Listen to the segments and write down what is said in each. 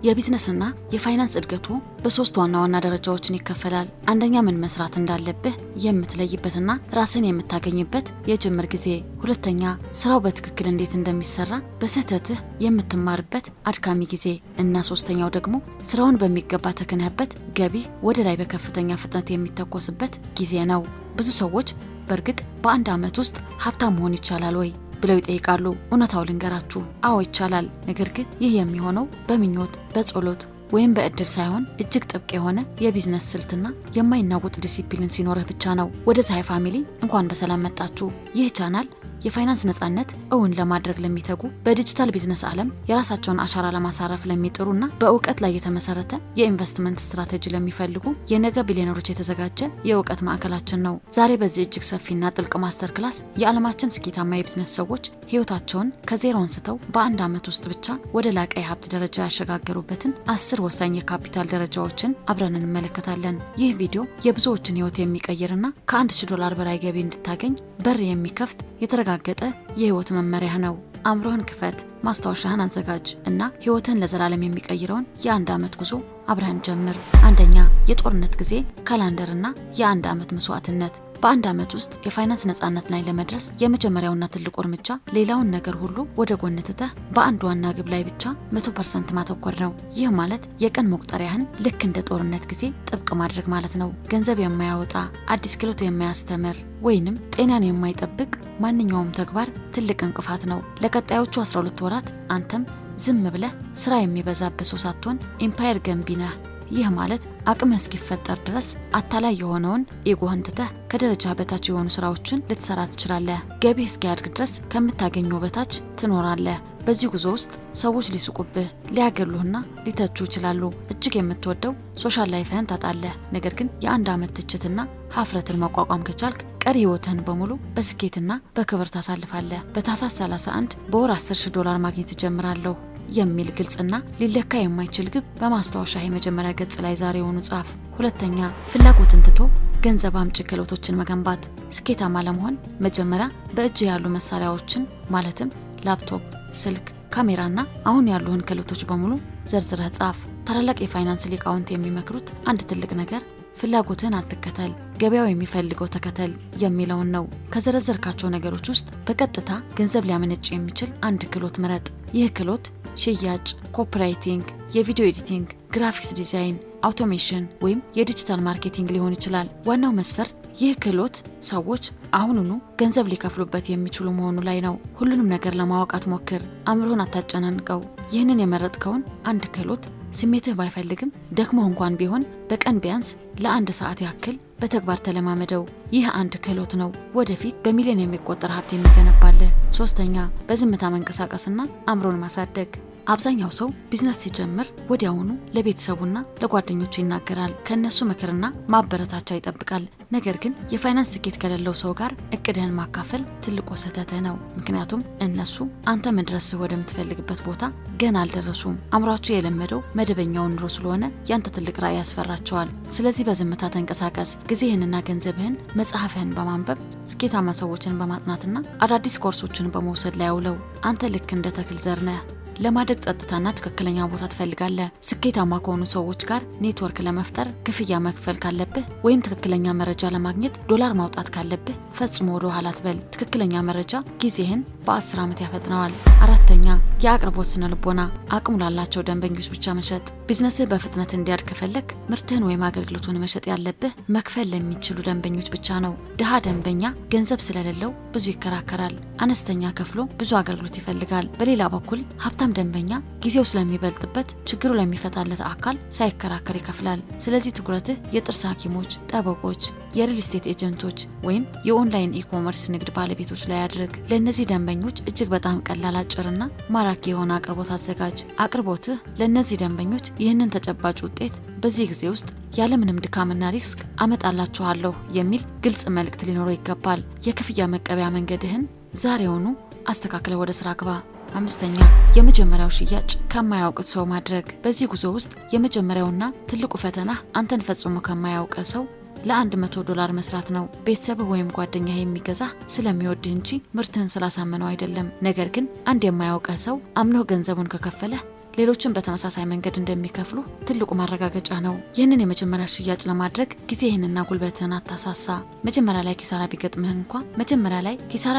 የቢዝነስና የፋይናንስ እድገቱ በሶስት ዋና ደረጃዎችን ይከፈላል። አንደኛ ምን መስራት እንዳለብህ የምትለይበትና ራስን የምታገኝበት የጅምር ጊዜ፣ ሁለተኛ ስራው በትክክል እንዴት እንደሚሰራ በስህተትህ የምትማርበት አድካሚ ጊዜ እና ሶስተኛው ደግሞ ስራውን በሚገባ ተከነህበት ገቢ ወደ ላይ በከፍተኛ ፍጥነት የሚተኮስበት ጊዜ ነው። ብዙ ሰዎች በእርግጥ በአንድ ዓመት ውስጥ ሀብታም መሆን ይቻላል ወይ ብለው ይጠይቃሉ። እውነታው ልንገራችሁ፣ አዎ ይቻላል። ነገር ግን ይህ የሚሆነው በምኞት፣ በጸሎት ወይም በእድል ሳይሆን እጅግ ጥብቅ የሆነ የቢዝነስ ስልትና የማይናወጥ ዲሲፕሊን ሲኖርህ ብቻ ነው። ወደ ፀሐይ ፋሚሊ እንኳን በሰላም መጣችሁ። ይህ ቻናል የፋይናንስ ነጻነት እውን ለማድረግ ለሚተጉ በዲጂታል ቢዝነስ ዓለም የራሳቸውን አሻራ ለማሳረፍ ለሚጥሩና በእውቀት ላይ የተመሰረተ የኢንቨስትመንት ስትራቴጂ ለሚፈልጉ የነገ ቢሊዮነሮች የተዘጋጀ የእውቀት ማዕከላችን ነው። ዛሬ በዚህ እጅግ ሰፊና ጥልቅ ማስተር ክላስ የዓለማችን ስኬታማ የቢዝነስ ሰዎች ህይወታቸውን ከዜሮ አንስተው በአንድ ዓመት ውስጥ ብቻ ወደ ላቀ የሀብት ደረጃ ያሸጋገሩበትን 10 ወሳኝ የካፒታል ደረጃዎችን አብረን እንመለከታለን። ይህ ቪዲዮ የብዙዎችን ህይወት የሚቀይርና $1000 በላይ ገቢ እንድታገኝ በር የሚከፍት የተረጋገጠ የህይወት መመሪያ ነው። አእምሮህን ክፈት፣ ማስታወሻህን አዘጋጅ እና ህይወትን ለዘላለም የሚቀይረውን የአንድ ዓመት ጉዞ አብረን ጀምር። አንደኛ፣ የጦርነት ጊዜ ካላንደርና የአንድ ዓመት መስዋዕትነት። በአንድ ዓመት ውስጥ የፋይናንስ ነጻነት ላይ ለመድረስ የመጀመሪያውና ትልቁ እርምጃ ሌላውን ነገር ሁሉ ወደ ጎን ትተህ በአንድ ዋና ግብ ላይ ብቻ 100% ማተኮር ነው። ይህ ማለት የቀን መቁጠሪያህን ልክ እንደ ጦርነት ጊዜ ጥብቅ ማድረግ ማለት ነው። ገንዘብ የማያወጣ አዲስ ክህሎት የማያስተምር ወይንም ጤናን የማይጠብቅ ማንኛውም ተግባር ትልቅ እንቅፋት ነው። ለቀጣዮቹ 12 ወራት አንተም ዝም ብለህ ስራ የሚበዛበት ሰው ሳትሆን ኢምፓየር ገንቢ ነህ። ይህ ማለት አቅምህ እስኪፈጠር ድረስ አታላይ የሆነውን ኢጎህን ትተህ ከደረጃ በታች የሆኑ ስራዎችን ልትሰራ ትችላለህ። ገቢህ እስኪያድግ ድረስ ከምታገኘው በታች ትኖራለህ። በዚህ ጉዞ ውስጥ ሰዎች ሊስቁብህ፣ ሊያገሉህና ሊተቹ ይችላሉ። እጅግ የምትወደው ሶሻል ላይፍህን ታጣለህ። ነገር ግን የአንድ ዓመት ትችትና ሀፍረትን መቋቋም ከቻልክ ቀሪ ህይወትህን በሙሉ በስኬትና በክብር ታሳልፋለህ። በታህሳስ 31 በወር $10,000 ማግኘት እጀምራለሁ የሚል ግልጽና ሊለካ የማይችል ግብ በማስታወሻ የመጀመሪያ ገጽ ላይ ዛሬውኑ ጻፍ። ሁለተኛ፣ ፍላጎትን ትቶ ገንዘብ አምጪ ክህሎቶችን መገንባት። ስኬታማ ለመሆን መጀመሪያ በእጅ ያሉ መሳሪያዎችን ማለትም ላፕቶፕ፣ ስልክ፣ ካሜራና አሁን ያሉህን ክህሎቶች በሙሉ ዘርዝረህ ጻፍ። ታላላቅ የፋይናንስ ሊቃውንት የሚመክሩት አንድ ትልቅ ነገር ፍላጎትን አትከተል፣ ገበያው የሚፈልገው ተከተል የሚለውን ነው። ከዘረዘርካቸው ነገሮች ውስጥ በቀጥታ ገንዘብ ሊያመነጭ የሚችል አንድ ክህሎት ምረጥ። ይህ ክህሎት ሽያጭ፣ ኮፒራይቲንግ፣ የቪዲዮ ኤዲቲንግ፣ ግራፊክስ ዲዛይን፣ አውቶሜሽን ወይም የዲጂታል ማርኬቲንግ ሊሆን ይችላል። ዋናው መስፈርት ይህ ክህሎት ሰዎች አሁኑኑ ገንዘብ ሊከፍሉበት የሚችሉ መሆኑ ላይ ነው። ሁሉንም ነገር ለማወቅ አትሞክር፣ አእምሮህን አታጨናንቀው። ይህንን የመረጥከውን አንድ ክህሎት ስሜትህ ባይፈልግም ደክሞ እንኳን ቢሆን በቀን ቢያንስ ለ1 ሰዓት ያክል በተግባር ተለማመደው። ይህ አንድ ክህሎት ነው ወደፊት በሚሊዮን የሚቆጠር ሀብት የሚገነባልህ። ሶስተኛ፣ በዝምታ መንቀሳቀስና አእምሮን ማሳደግ። አብዛኛው ሰው ቢዝነስ ሲጀምር ወዲያውኑ ለቤተሰቡና ለጓደኞቹ ይናገራል። ከነሱ ምክርና ማበረታቻ ይጠብቃል። ነገር ግን የፋይናንስ ስኬት ከሌለው ሰው ጋር እቅድህን ማካፈል ትልቁ ስህተትህ ነው። ምክንያቱም እነሱ አንተ መድረስህ ወደምትፈልግበት ቦታ ገና አልደረሱም። አእምሯቸው የለመደው መደበኛውን ኑሮ ስለሆነ ያንተ ትልቅ ራዕይ ያስፈራቸዋል። ስለዚህ በዝምታ ተንቀሳቀስ። ጊዜህንና ገንዘብህን መጽሐፍህን በማንበብ ስኬታማ ሰዎችን በማጥናትና አዳዲስ ኮርሶችን በመውሰድ ላይ አውለው። አንተ ልክ እንደ ተክል ዘር ነህ። ለማደግ ጸጥታና ትክክለኛ ቦታ ትፈልጋለህ። ስኬታማ ከሆኑ ሰዎች ጋር ኔትወርክ ለመፍጠር ክፍያ መክፈል ካለብህ ወይም ትክክለኛ መረጃ ለማግኘት ዶላር ማውጣት ካለብህ ፈጽሞ ወደ ኋላ አትበል። ትክክለኛ መረጃ ጊዜህን በ10 ዓመት ያፈጥነዋል። አራተኛ፣ የአቅርቦት ስነ ልቦና። አቅሙ ላላቸው ደንበኞች ብቻ መሸጥ። ቢዝነስህ በፍጥነት እንዲያድግ ከፈለግ ምርትህን ወይም አገልግሎቱን መሸጥ ያለብህ መክፈል ለሚችሉ ደንበኞች ብቻ ነው። ድሃ ደንበኛ ገንዘብ ስለሌለው ብዙ ይከራከራል። አነስተኛ ከፍሎ ብዙ አገልግሎት ይፈልጋል። በሌላ በኩል ሀብታም ደንበኛ ጊዜው ስለሚበልጥበት ችግሩ ለሚፈታለት አካል ሳይከራከር ይከፍላል። ስለዚህ ትኩረትህ የጥርስ ሐኪሞች፣ ጠበቆች፣ የሪል ስቴት ኤጀንቶች ወይም የኦንላይን ኢኮመርስ ንግድ ባለቤቶች ላይ አድርግ። ለእነዚህ ደንበኞች እጅግ በጣም ቀላል፣ አጭርና ማራኪ የሆነ አቅርቦት አዘጋጅ። አቅርቦትህ ለእነዚህ ደንበኞች ይህንን ተጨባጭ ውጤት በዚህ ጊዜ ውስጥ ያለምንም ድካምና ሪስክ አመጣላችኋለሁ የሚል ግልጽ መልእክት ሊኖረው ይገባል። የክፍያ መቀበያ መንገድህን ዛሬውኑ አስተካክለ ወደ ስራ ግባ። አምስተኛ፣ የመጀመሪያው ሽያጭ ከማያውቁት ሰው ማድረግ። በዚህ ጉዞ ውስጥ የመጀመሪያውና ትልቁ ፈተና አንተን ፈጽሞ ከማያውቅ ሰው $100 መስራት ነው። ቤተሰብህ ወይም ጓደኛህ የሚገዛህ ስለሚወድህ እንጂ ምርትህን ስላሳመነው አይደለም። ነገር ግን አንድ የማያውቀህ ሰው አምኖ ገንዘቡን ከከፈለህ ሌሎችን በተመሳሳይ መንገድ እንደሚከፍሉ ትልቁ ማረጋገጫ ነው። ይህንን የመጀመሪያ ሽያጭ ለማድረግ ጊዜህንና ጉልበትህን አታሳሳ። መጀመሪያ ላይ ኪሳራ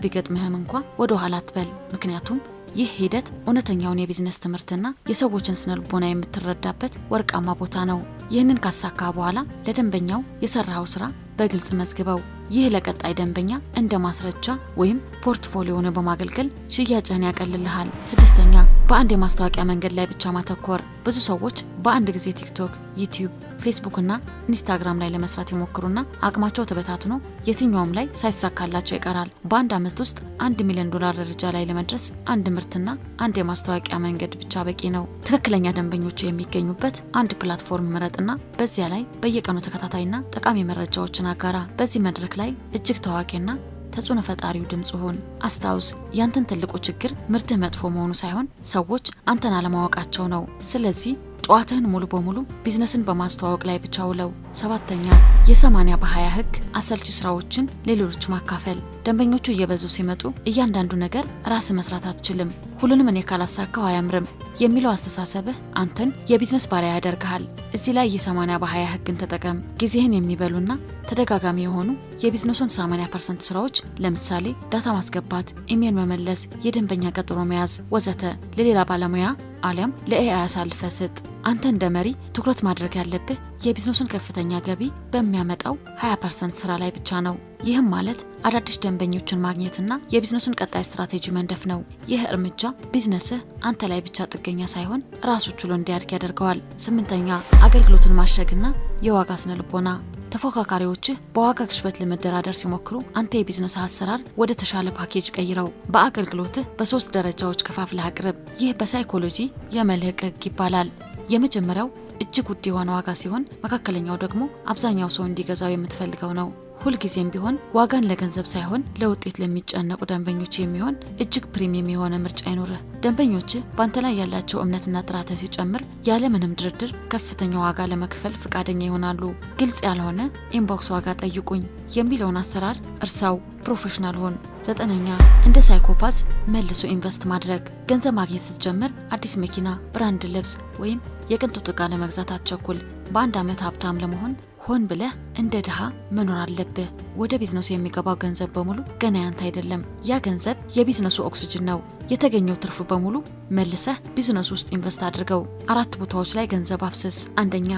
ቢገጥምህም እንኳ ወደ ኋላ አትበል። ምክንያቱም ይህ ሂደት እውነተኛውን የቢዝነስ ትምህርትና የሰዎችን ስነልቦና የምትረዳበት ወርቃማ ቦታ ነው። ይህንን ካሳካ በኋላ ለደንበኛው የሰራው ስራ በግልጽ መዝግበው። ይህ ለቀጣይ ደንበኛ እንደ ማስረጃ ወይም ፖርትፎሊዮ ሆኖ በማገልገል ሽያጭን ያቀልልሃል። 6ኛ በአንድ የማስታወቂያ መንገድ ላይ ብቻ ማተኮር። ብዙ ሰዎች በአንድ ጊዜ ቲክቶክ፣ ዩቲዩብ፣ ፌስቡክ እና ኢንስታግራም ላይ ለመስራት ይሞክሩና አቅማቸው ተበታትኖ የትኛውም ላይ ሳይሳካላቸው ይቀራል። በአንድ ዓመት ውስጥ $1 ሚሊዮን ደረጃ ላይ ለመድረስ አንድ ምርትና አንድ የማስታወቂያ መንገድ ብቻ በቂ ነው። ትክክለኛ ደንበኞቹ የሚገኙበት አንድ ፕላትፎርም ምረጥና በዚያ ላይ በየቀኑ ተከታታይና ጠቃሚ መረጃዎችን አጋራ። በዚህ መድረክ ላይ እጅግ ታዋቂና ተጽዕኖ ፈጣሪው ድምጽ ሆን። አስታውስ፣ ያንተን ትልቁ ችግር ምርትህ መጥፎ መሆኑ ሳይሆን ሰዎች አንተን አለማወቃቸው ነው። ስለዚህ ጠዋትህን ሙሉ በሙሉ ቢዝነስን በማስተዋወቅ ላይ ብቻ ውለው። 7ኛ የ80 በ20 ህግ። አሰልቺ ስራዎችን ለሌሎች ማካፈል። ደንበኞቹ እየበዙ ሲመጡ እያንዳንዱ ነገር ራስ መስራት አትችልም፣ ሁሉንም እኔ ካላሳካው አያምርም የሚለው አስተሳሰብህ አንተን የቢዝነስ ባሪያ ያደርግሃል። እዚህ ላይ የ80 በ20 ህግን ተጠቀም። ጊዜህን የሚበሉና ተደጋጋሚ የሆኑ የቢዝነሱን 80% ስራዎች ለምሳሌ ዳታ ማስገባት፣ ኢሜል መመለስ፣ የደንበኛ ቀጠሮ መያዝ ወዘተ ለሌላ ባለሙያ አሊያም ለኤአይ አሳልፈ ስጥ። አንተ እንደ መሪ ትኩረት ማድረግ ያለብህ የቢዝነሱን ከፍተኛ ገቢ በሚያመጣው 20% ስራ ላይ ብቻ ነው። ይህም ማለት አዳዲስ ደንበኞችን ማግኘትና የቢዝነሱን ቀጣይ ስትራቴጂ መንደፍ ነው። ይህ እርምጃ ቢዝነስህ አንተ ላይ ብቻ ጥገኛ ሳይሆን ራሱ ችሎ እንዲያድግ ያደርገዋል። 8ኛ አገልግሎትን ማሸግና የዋጋ ስነልቦና። ተፎካካሪዎችህ በዋጋ ግሽበት ለመደራደር ሲሞክሩ አንተ የቢዝነስ አሰራር ወደ ተሻለ ፓኬጅ ቀይረው። በአገልግሎትህ በ3 ደረጃዎች ከፋፍለህ አቅርብ። ይህ በሳይኮሎጂ የመልህቅ ህግ ይባላል። የመጀመሪያው እጅግ ውድ የሆነ ዋጋ ሲሆን፣ መካከለኛው ደግሞ አብዛኛው ሰው እንዲገዛው የምትፈልገው ነው። ሁልጊዜም ቢሆን ዋጋን ለገንዘብ ሳይሆን ለውጤት ለሚጨነቁ ደንበኞች የሚሆን እጅግ ፕሪሚየም የሆነ ምርጫ አይኖርህ። ደንበኞች በአንተ ላይ ያላቸው እምነትና ጥራት ሲጨምር ያለምንም ድርድር ከፍተኛ ዋጋ ለመክፈል ፈቃደኛ ይሆናሉ። ግልጽ ያልሆነ ኢንቦክስ ዋጋ ጠይቁኝ የሚለውን አሰራር እርሳው፣ ፕሮፌሽናል ሆን። 9ኛ እንደ ሳይኮፓዝ መልሶ ኢንቨስት ማድረግ። ገንዘብ ማግኘት ስትጀምር አዲስ መኪና፣ ብራንድ ልብስ ወይም የቅንጦት ዕቃ ለመግዛት አትቸኩል። በአንድ ዓመት ሀብታም ለመሆን ሆን ብለህ እንደ ድሃ መኖር አለብህ። ወደ ቢዝነሱ የሚገባው ገንዘብ በሙሉ ገና ያንተ አይደለም። ያ ገንዘብ የቢዝነሱ ኦክሲጅን ነው። የተገኘው ትርፍ በሙሉ መልሰህ ቢዝነሱ ውስጥ ኢንቨስት አድርገው። 4 ቦታዎች ላይ ገንዘብ አፍስስ። 1ኛ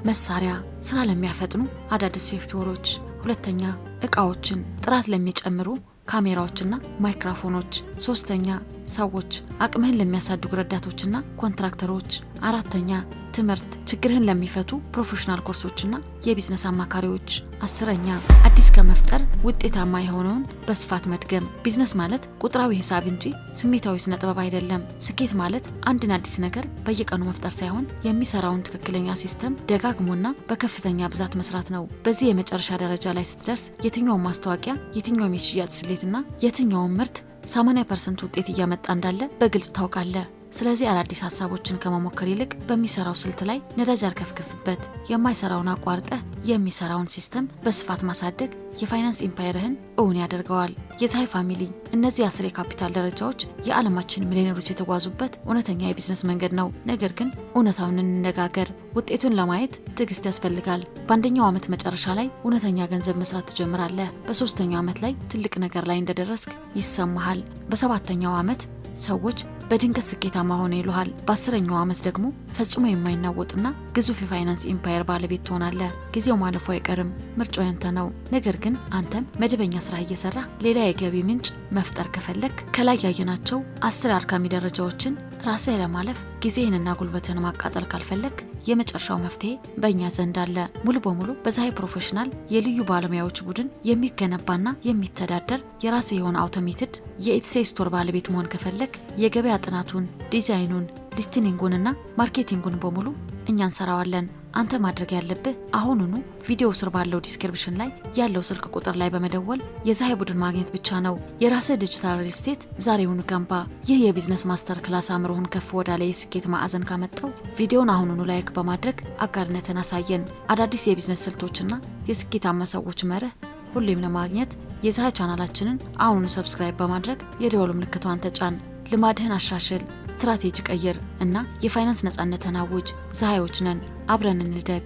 መሳሪያ፣ ስራ ለሚያፈጥኑ አዳዲስ ሶፍትዌሮች። 2ኛ እቃዎችን፣ ጥራት ለሚጨምሩ ካሜራዎችና ማይክሮፎኖች። 3ኛ ሰዎች፣ አቅምህን ለሚያሳድጉ ረዳቶችና ኮንትራክተሮች። 4ኛ ትምህርት፣ ችግርህን ለሚፈቱ ፕሮፌሽናል ኮርሶችና የቢዝነስ አማካሪዎች። 10ኛ አዲስ ከመፍጠር ውጤታማ የሆነውን በስፋት መድገም። ቢዝነስ ማለት ቁጥራዊ ሂሳብ እንጂ ስሜታዊ ስነ ጥበብ አይደለም። ስኬት ማለት አንድን አዲስ ነገር በየቀኑ መፍጠር ሳይሆን የሚሰራውን ትክክለኛ ሲስተም ደጋግሞና በከፍተኛ ብዛት መስራት ነው። በዚህ የመጨረሻ ደረጃ ላይ ስትደርስ የትኛውም ማስታወቂያ፣ የትኛውም የሽያጭ ስሌትና የትኛውም ምርት 80% ውጤት እያመጣ እንዳለ በግልጽ ታውቃለህ። ስለዚህ አዳዲስ ሀሳቦችን ከመሞከር ይልቅ በሚሰራው ስልት ላይ ነዳጅ አርከፍክፍበት። የማይሰራውን አቋርጠህ የሚሰራውን ሲስተም በስፋት ማሳደግ የፋይናንስ ኢምፓየርህን እውን ያደርገዋል። የፀሐይ ፋሚሊ፣ እነዚህ 10 የካፒታል ደረጃዎች የዓለማችን ሚሊዮነሮች የተጓዙበት እውነተኛ የቢዝነስ መንገድ ነው። ነገር ግን እውነታውን እንነጋገር። ውጤቱን ለማየት ትዕግስት ያስፈልጋል። በአንደኛው ዓመት መጨረሻ ላይ እውነተኛ ገንዘብ መስራት ትጀምራለህ። በ3ኛው ዓመት ላይ ትልቅ ነገር ላይ እንደደረስክ ይሰማሃል። በ7ኛው ዓመት ሰዎች በድንገት ስኬታማ ሆነ ይሉሃል። በ10ኛው ዓመት ደግሞ ፈጽሞ የማይናወጥና ግዙፍ የፋይናንስ ኢምፓየር ባለቤት ትሆናለህ። ጊዜው ማለፉ አይቀርም። ምርጫው ያንተ ነው። ነገር ግን አንተም መደበኛ ስራ እየሰራ ሌላ የገቢ ምንጭ መፍጠር ከፈለክ ከላይ ያየናቸው 10 አድካሚ ደረጃዎችን ራስህ ለማለፍ ጊዜህንና ጉልበትህን ማቃጠል ካልፈለክ የመጨረሻው መፍትሄ በእኛ ዘንድ አለ። ሙሉ በሙሉ በፀሐይ ፕሮፌሽናል የልዩ ባለሙያዎች ቡድን የሚገነባና የሚተዳደር የራስህ የሆነ አውቶሜትድ የኢትሴ ስቶር ባለቤት መሆን ከፈለክ የገበያ ጥናቱን፣ ዲዛይኑን፣ ሊስቲኒንጉንና ማርኬቲንጉን በሙሉ እኛ እንሰራዋለን። አንተ ማድረግ ያለብህ አሁኑኑ ቪዲዮ ስር ባለው ዲስክሪፕሽን ላይ ያለው ስልክ ቁጥር ላይ በመደወል የፀሐይ ቡድን ማግኘት ብቻ ነው። የራስህ ዲጂታል ሪል ስቴት ዛሬውኑ ገንባ። ይህ የቢዝነስ ማስተር ክላስ አእምሮህን ከፍ ወዳለ የስኬት ማዕዘን ካመጣው ቪዲዮን አሁኑኑ ላይክ በማድረግ አጋርነትን አሳየን። አዳዲስ የቢዝነስ ስልቶችና የስኬታማ ሰዎች መርህ ሁሌም ለማግኘት የፀሐይ ቻናላችንን አሁኑኑ ሰብስክራይብ በማድረግ የደወል ምልክቷን ተጫን። ልማድህን አሻሽል፣ ስትራቴጂ ቀይር እና የፋይናንስ ነፃነትን አውጅ። ፀሐዮች ነን፣ አብረን እንደግ።